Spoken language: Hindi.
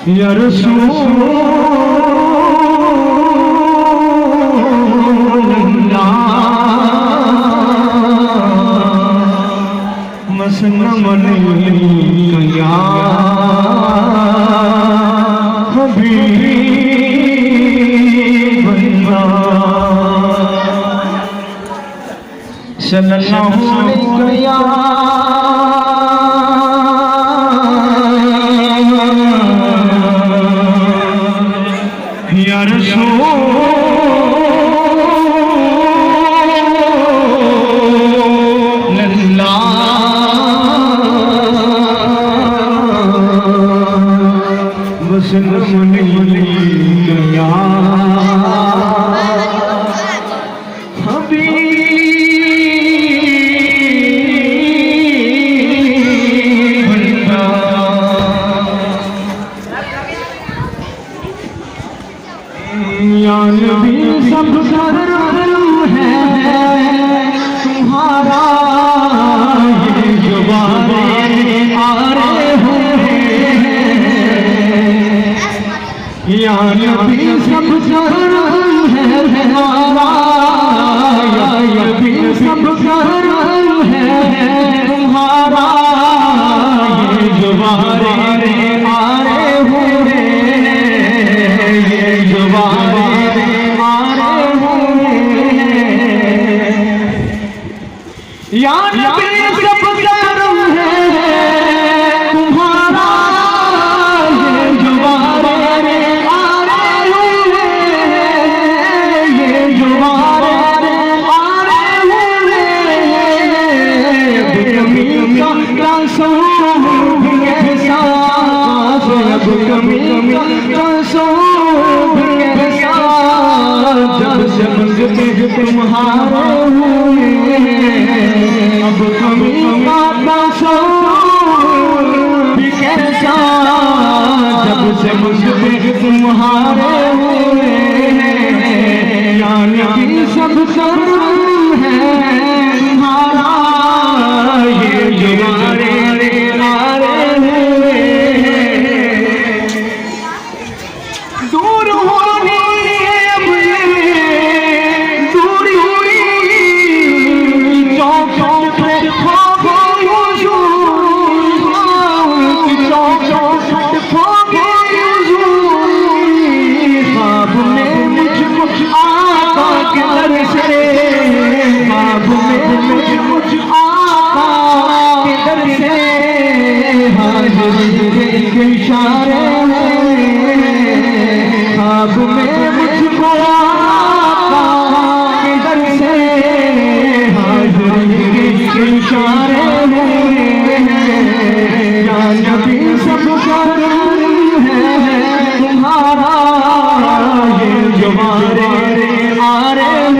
या रसूल अल्लाह मसनम या हबीब अल्लाह सल्लल्लाहु अलैहि या रसूल अल्लाह वसल्लम या या नबी सब करम है तुम्हारा ये जुबाने आ रहे हो या नबी सब करम है तुम्हारा या नबी सब करम है तुम्हारा ये जुबाने आ रहे हो ये जुबाने या नबी सब करम है तुम्हारा ये जुबाने आ रहे ये जुबाने आ रहे कमी का सोम कैसा अब कमी का सोम कैसा जब समझते तुम्हारे अब कमी का सोम भी कैसा जब से मुझे तुम्हारे या नबी सब करम है तुम्हारा ये जुबाने आ रहे दूर होने अब दूरी हुई इशारे ख्वाब में मुझको आका के दर से हाजिरी के इशारे या नबी सब करम है तुम्हारा ये जुबाने आ रहे